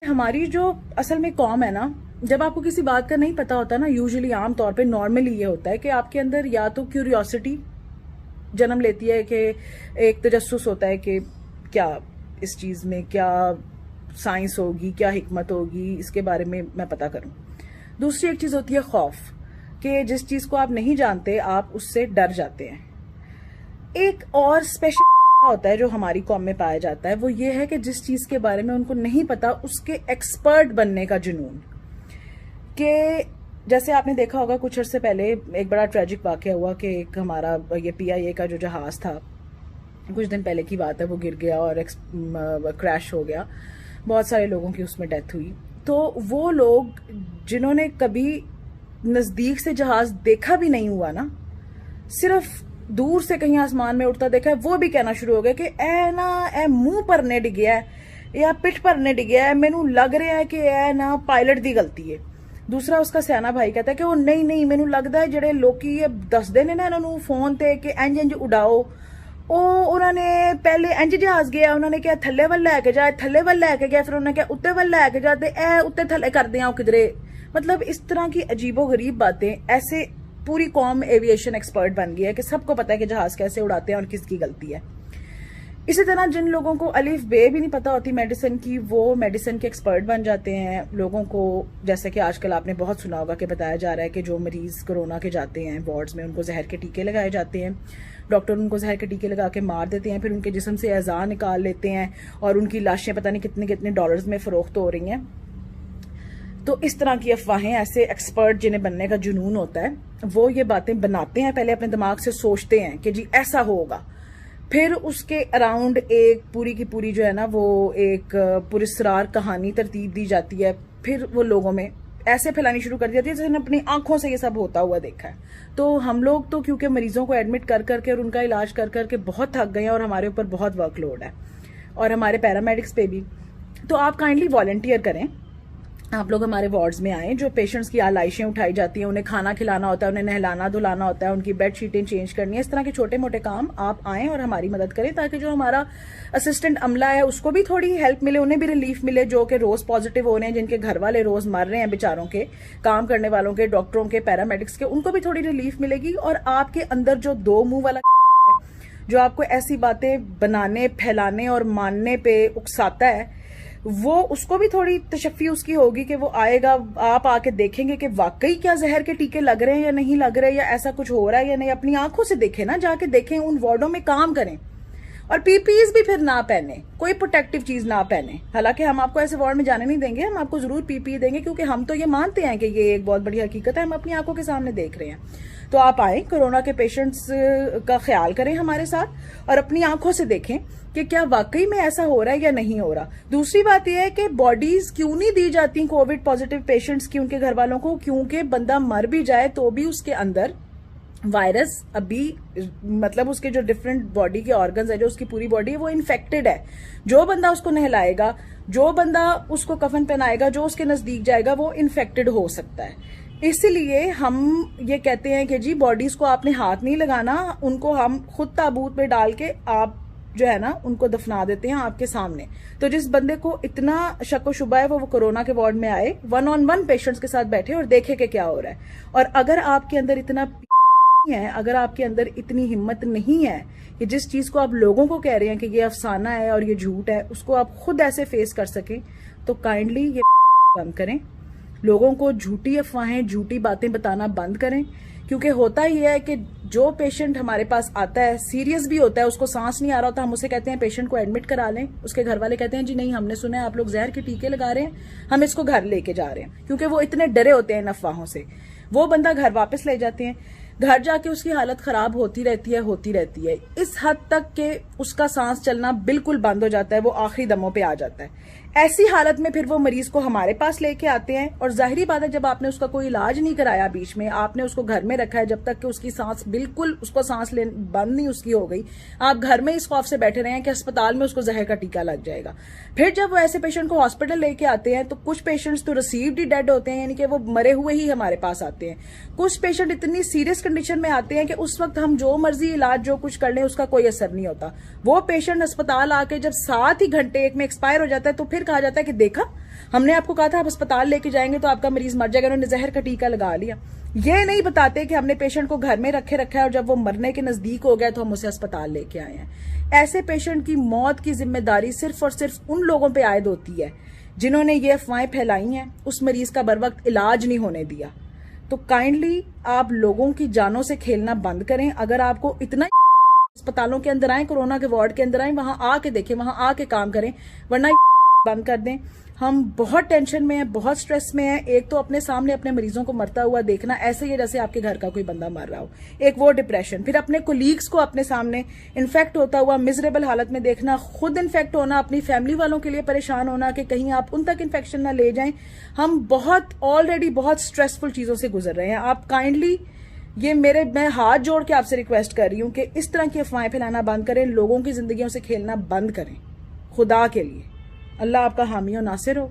हमारी जो असल में कौम है ना, जब आपको किसी बात का नहीं पता होता ना, यूजुअली आम तौर पे नॉर्मली ये होता है कि आपके अंदर या तो क्यूरियोसिटी जन्म लेती है कि एक तजस्सुस होता है कि क्या इस चीज में क्या साइंस होगी, क्या हिकमत होगी, इसके बारे में मैं पता करूं। दूसरी एक चीज होती है खौफ, कि जिस चीज को आप नहीं जानते आप उससे डर जाते हैं। एक और स्पेशल होता है जो हमारी कौम में पाया जाता है, वो ये है कि जिस चीज के बारे में उनको नहीं पता उसके एक्सपर्ट बनने का जुनून। कि जैसे आपने देखा होगा कुछ अर्से पहले एक बड़ा ट्रेजिक वाकया हुआ कि एक हमारा ये PIA का जो जहाज था, कुछ दिन पहले की बात है, वो गिर गया और क्रैश हो गया। बहुत सारे लोगों की उसमें डेथ हुई। तो वो लोग जिन्होंने कभी नजदीक से जहाज देखा भी नहीं हुआ ना, सिर्फ दूर से कहीं आसमान में उड़ता देखा है, वो भी कहना शुरू हो गया कि ए ना ए मुंह पर ने डिगया है या पिठ पर ने डिगया है, मैनू लग रहा है कि ए ना पायलट दी गलती है। दूसरा उसका सियाना भाई कहता है कि वो नहीं नहीं मैनू लगता है जेडे लोकी ये दसदे ने ना इन्होंने फोन ते कि इंज इंज उड़ाओ, उन्होंने पहले इंज जहाज गया, उन्होंने क्या थले वाल लैके जाए, थले वाल लैके गया, फिर उन्होंने क्या उत्ते वाल लैके जाते, ए उत्ते थले कर दिया किधरे। मतलब इस तरह की अजीबो गरीब बातें। ऐसे पूरी कौम एविएशन एक्सपर्ट बन गई है कि सबको पता है कि जहाज कैसे उड़ाते हैं और किसकी गलती है। इसी तरह जिन लोगों को अलिफ बे भी नहीं पता होती मेडिसिन की, वो मेडिसिन के एक्सपर्ट बन जाते हैं। लोगों को जैसे कि आजकल आपने बहुत सुना होगा कि बताया जा रहा है कि जो मरीज कोरोना के जाते हैं वार्ड्स में, उनको जहर के टीके लगाए जाते हैं। डॉक्टर उनको जहर के टीके लगा के मार देते हैं, फिर उनके जिस्म से अज़ा निकाल लेते हैं और उनकी लाशें पता नहीं कितने कितने डॉलर्स में फरोख्त हो रही हैं। तो इस तरह की अफवाहें, ऐसे एक्सपर्ट जिन्हें बनने का जुनून होता है, वो ये बातें बनाते हैं, पहले अपने दिमाग से सोचते हैं कि जी ऐसा होगा, फिर उसके अराउंड एक पूरी की पूरी जो है ना वो एक पुरस्कार कहानी तरतीब दी जाती है। फिर वो लोगों में ऐसे फैलानी शुरू कर दी जाती है जैसे अपनी आंखों से ये सब होता हुआ देखा है। तो हम लोग तो क्योंकि मरीजों को एडमिट कर करके और उनका इलाज कर करके बहुत थक गए हैं और हमारे ऊपर बहुत वर्कलोड है और हमारे पैरामेडिक्स पे भी। तो आप काइंडली वॉलंटियर करें, आप लोग हमारे वार्ड्स में आएं। जो पेशेंट्स की आलाइशें उठाई जाती हैं, उन्हें खाना खिलाना होता है, उन्हें नहलाना धुलाना होता है, उनकी बेड शीटें चेंज करनी है, इस तरह के छोटे मोटे काम आप आएं और हमारी मदद करें, ताकि जो हमारा असिस्टेंट अमला है उसको भी थोड़ी हेल्प मिले, उन्हें भी रिलीफ मिले, जो कि रोज पॉजिटिव हो रहे हैं, जिनके घर वाले रोज मर रहे हैं बेचारों के, काम करने वालों के, डॉक्टरों के, पैरामेडिक्स के, उनको भी थोड़ी रिलीफ मिलेगी। और आपके अंदर जो दो मुंह वाला जो आपको ऐसी बातें बनाने, फैलाने और मानने पे उकसाता है, वो उसको भी थोड़ी तशफ़ी उसकी होगी कि वो आएगा, आप आके देखेंगे कि वाकई क्या जहर के टीके लग रहे हैं या नहीं लग रहे, या ऐसा कुछ हो रहा है या नहीं। अपनी आंखों से देखें ना, जाके देखें, उन वार्डों में काम करें और PPEs भी फिर ना पहने, कोई प्रोटेक्टिव चीज ना पहने। हालांकि हम आपको ऐसे वार्ड में जाने नहीं देंगे, हम आपको जरूर PPE देंगे, क्योंकि हम तो ये मानते हैं कि ये एक बहुत बड़ी हकीकत है, हम अपनी आंखों के सामने देख रहे हैं। तो आप आए, कोरोना के पेशेंट्स का ख्याल करें हमारे साथ और अपनी आंखों से देखें कि क्या वाकई में ऐसा हो रहा है या नहीं हो रहा। दूसरी बात यह है कि बॉडीज क्यों नहीं दी जाती कोविड पॉजिटिव पेशेंट्स की उनके घर वालों को, क्योंकि बंदा मर भी जाए तो भी उसके अंदर वायरस अभी, मतलब उसके जो डिफरेंट बॉडी के ऑर्गन्स है, जो उसकी पूरी बॉडी है, वो इन्फेक्टेड है। जो बंदा उसको नहलाएगा, जो बंदा उसको कफन पहनाएगा, जो उसके नजदीक जाएगा, वो इन्फेक्टेड हो सकता है। इसलिए हम ये कहते हैं कि जी बॉडीज को आपने हाथ नहीं लगाना, उनको हम खुद ताबूत में डाल के आप जो है ना उनको दफना देते हैं आपके सामने। तो जिस बंदे को इतना शक व शुबा है वो कोरोना के वार्ड में आए, 1-on-1 पेशेंट्स के साथ बैठे और देखे कि क्या हो रहा है। और अगर आपके अंदर इतना है, अगर आपके अंदर इतनी हिम्मत नहीं है कि जिस चीज को आप लोगों को कह रहे हैं कि ये अफसाना है और ये झूठ है, उसको आप खुद ऐसे फेस कर सकें, तो काइंडली ये बंद करें। लोगों को झूठी अफवाहें, झूठी बातें बताना बंद करें। क्योंकि होता ही है कि जो पेशेंट हमारे पास आता है सीरियस भी होता है, उसको सांस नहीं आ रहा होता, हम उसे कहते हैं पेशेंट को एडमिट करा लें, उसके घर वाले कहते हैं जी नहीं, हमने सुना है आप लोग जहर के टीके लगा रहे हैं, हम इसको घर लेके जा रहे हैं। क्योंकि वो इतने डरे होते हैं इन अफवाहों से, वो बंदा घर वापस ले जाते हैं। घर जाके उसकी हालत खराब होती रहती है इस हद तक कि उसका सांस चलना बिल्कुल बंद हो जाता है, वो आखिरी दमों पे आ जाता है। ऐसी हालत में फिर वो मरीज को हमारे पास लेके आते हैं और जाहिर बात है जब आपने उसका कोई इलाज नहीं कराया, बीच में आपने उसको घर में रखा है जब तक कि उसकी सांस बिल्कुल, उसको सांस ले बंद नहीं उसकी हो गई, आप घर में इस खौफ से बैठे रहे हैं कि अस्पताल में उसको जहर का टीका लग जाएगा। फिर जब वो ऐसे पेशेंट को हॉस्पिटल लेके आते हैं तो कुछ पेशेंट्स तो रिसीव्ड ही डेड होते हैं, यानी कि वो मरे हुए ही हमारे पास आते हैं। कुछ पेशेंट इतनी सीरियस कंडीशन में आते हैं कि उस वक्त हम जो मर्जी इलाज जो कुछ कर लें उसका कोई असर नहीं होता। वो पेशेंट अस्पताल आके जब 7 ही घंटे एक में एक्सपायर हो जाता है तो फिर फिर कहा जाता है कि देखा, हमने आपको कहा था आप अस्पताल लेके जाएंगे तो आपका मरीज मर जाएगा, उन्होंने जहर का टीका लगा लिया। ये नहीं बताते कि हमने पेशेंट को घर में रखा है और जब वो मरने के नजदीक हो गया तो हम उसे अस्पताल लेके आए हैं। ऐसे पेशेंट की मौत की जिम्मेदारी सिर्फ और सिर्फ उन लोगों पर आयद होती है जिन्होंने ये अफवाहें फैलाई हैं, उस मरीज का बर वक्त इलाज नहीं होने दिया। तो काइंडली आप लोगों की जानों से खेलना बंद करें। अगर आपको इतना अस्पतालों के अंदर आए, कोरोना के वार्ड के अंदर आए, वहां आके देखें, वहां आके काम करें, वरना बंद कर दें। हम बहुत टेंशन में हैं, बहुत स्ट्रेस में हैं। एक तो अपने सामने अपने मरीजों को मरता हुआ देखना, ऐसे ही जैसे आपके घर का कोई बंदा मर रहा हो, एक वो डिप्रेशन। फिर अपने कोलीग्स को अपने सामने इन्फेक्ट होता हुआ मिजरेबल हालत में देखना, खुद इन्फेक्ट होना, अपनी फैमिली वालों के लिए परेशान होना कि कहीं आप उन तक इन्फेक्शन ना ले जाएं। हम ऑलरेडी बहुत स्ट्रेसफुल चीजों से गुजर रहे हैं। आप काइंडली मैं हाथ जोड़ के आपसे रिक्वेस्ट कर रही हूं कि इस तरह की अफवाहें फैलाना बंद करें, लोगों की जिंदगियों से खेलना बंद करें, खुदा के लिए। अल्लाह आपका हामी और नासिर हो।